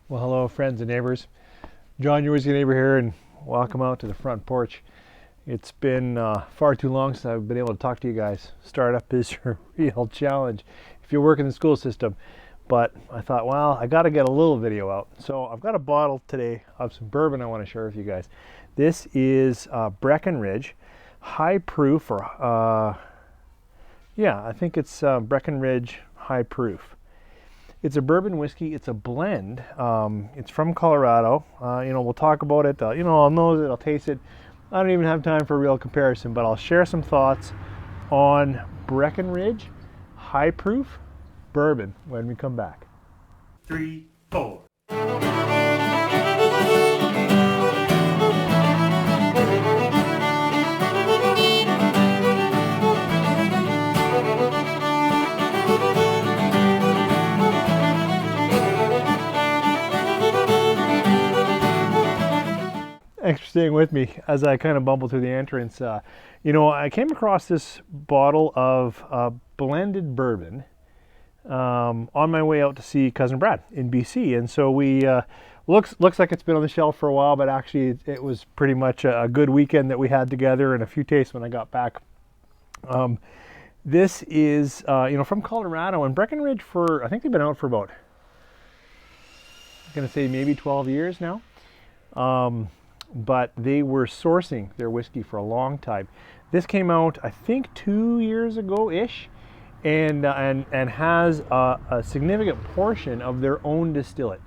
Well, hello, friends and neighbors. John, your whiskey neighbor here, and welcome out to the front porch. It's been far too long since I've been able to talk to you guys. Startup is a real challenge if you work in the school system. But I thought, well, I got to get a little video out. So I've got a bottle today of some bourbon I want to share with you guys. This is Breckenridge High Proof, or I think it's Breckenridge High Proof. It's a bourbon whiskey. It's a blend. It's from Colorado. We'll talk about it. I'll nose it. I'll taste it. I don't even have time for a real comparison, but I'll share some thoughts on Breckenridge High Proof bourbon when we come back. 3, 4. Thanks for staying with me as I kind of bumble through the entrance. I came across this bottle of blended bourbon on my way out to see Cousin Brad in BC, and so we looks like it's been on the shelf for a while, but actually it was pretty much a good weekend that we had together and a few tastes when I got back. This is from Colorado, and Breckenridge, I think they've been out for about, I'm going to say maybe 12 years now. But they were sourcing their whiskey for a long time. This came out, I think, 2 years ago-ish, and has a significant portion of their own distillate.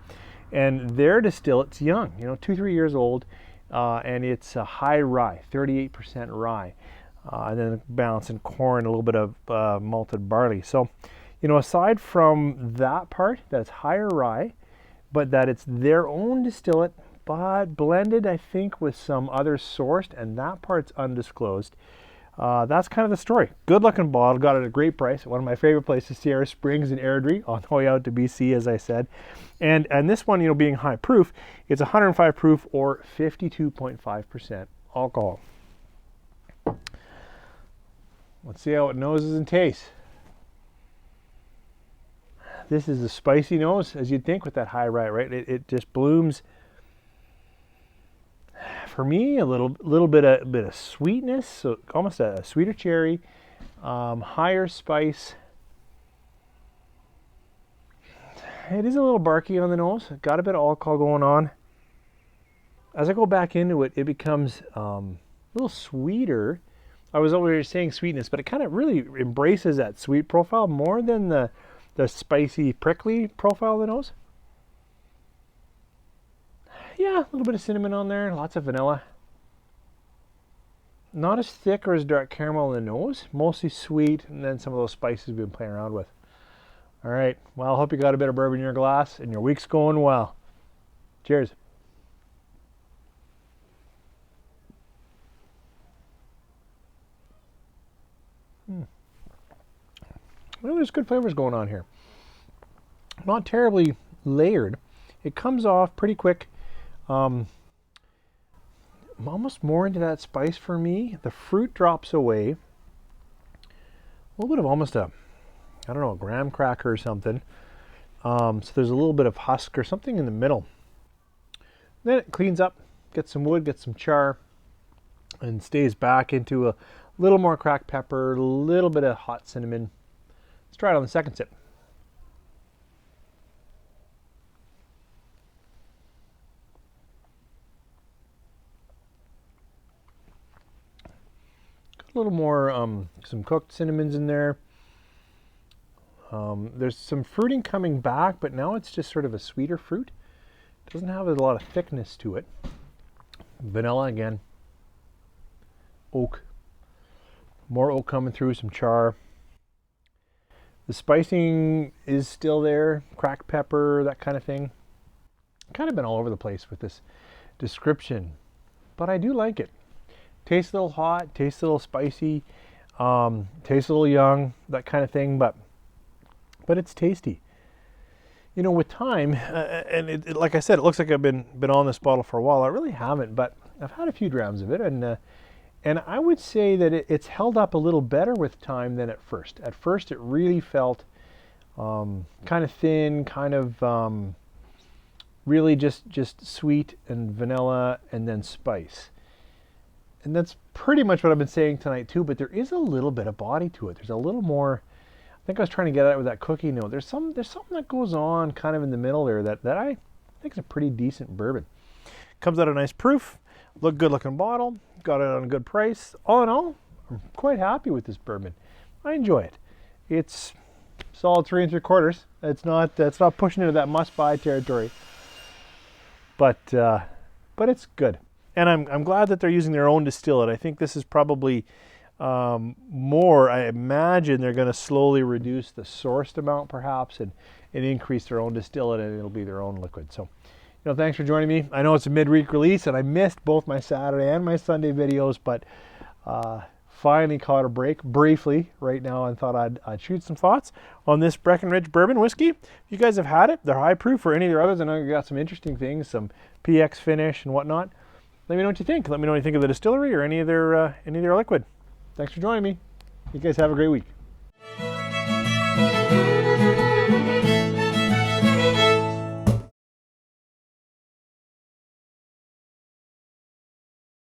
And their distillate's young, 2-3 years old, and it's a high rye, 38% rye, and then balance in corn, a little bit of malted barley. So, aside from that part, that's higher rye, but that it's their own distillate, but blended, I think, with some other sourced, and that part's undisclosed. That's kind of the story. Good looking bottle, got it at a great price. One of my favorite places, Sierra Springs in Airdrie, on the way out to BC, as I said. And this one, being high proof, it's 105 proof or 52.5% alcohol. Let's see how it noses and tastes. This is a spicy nose, as you'd think with that high rye, right? It just blooms. For me, a little bit of sweetness, so almost a sweeter cherry, higher spice. It is a little barky on the nose. Got a bit of alcohol going on. As I go back into it, it becomes a little sweeter. I was already saying sweetness, but it kind of really embraces that sweet profile more than the spicy, prickly profile of the nose. Yeah, a little bit of cinnamon on there, lots of vanilla. Not as thick or as dark caramel in the nose, mostly sweet, and then some of those spices we've been playing around with. All right, well, I hope you got a bit of bourbon in your glass and your week's going well. Cheers. Well, there's good flavors going on here. Not terribly layered. It comes off pretty quick. I'm almost more into that spice for me. The fruit drops away. A little bit of almost a graham cracker or something. So there's a little bit of husk or something in the middle. Then it cleans up, gets some wood, gets some char, and stays back into a little more cracked pepper, a little bit of hot cinnamon. Let's try it on the second sip. A little more, some cooked cinnamons in there. There's some fruiting coming back, but now it's just sort of a sweeter fruit. It doesn't have a lot of thickness to it. Vanilla again. Oak. More oak coming through, some char. The spicing is still there. Cracked pepper, that kind of thing. Kind of been all over the place with this description, but I do like it. Tastes a little hot, tastes a little spicy, tastes a little young, that kind of thing, but it's tasty. With time, and like I said, it looks like I've been on this bottle for a while. I really haven't, but I've had a few drams of it, and I would say that it's held up a little better with time than at first. At first, it really felt kind of thin, kind of really just sweet and vanilla and then spice. And that's pretty much what I've been saying tonight too, but there is a little bit of body to it. There's a little more, I think I was trying to get at it with that cookie note. There's something that goes on kind of in the middle there that I think is a pretty decent bourbon. Comes out a nice proof, good looking bottle, got it on a good price. All in all, I'm quite happy with this bourbon. I enjoy it. It's solid 3 3/4. It's not pushing into that must-buy territory, but it's good. And I'm glad that they're using their own distillate. I think this is probably more. I imagine they're going to slowly reduce the sourced amount, perhaps, and increase their own distillate, and it'll be their own liquid. So, thanks for joining me. I know it's a midweek release, and I missed both my Saturday and my Sunday videos, but finally caught a break briefly right now and thought I'd shoot some thoughts on this Breckenridge bourbon whiskey. If you guys have had it, they're high proof, or any of their others. I know you got some interesting things, some PX finish and whatnot. Let me know what you think. Let me know what you think of the distillery or any of their liquid. Thanks for joining me. You guys have a great week.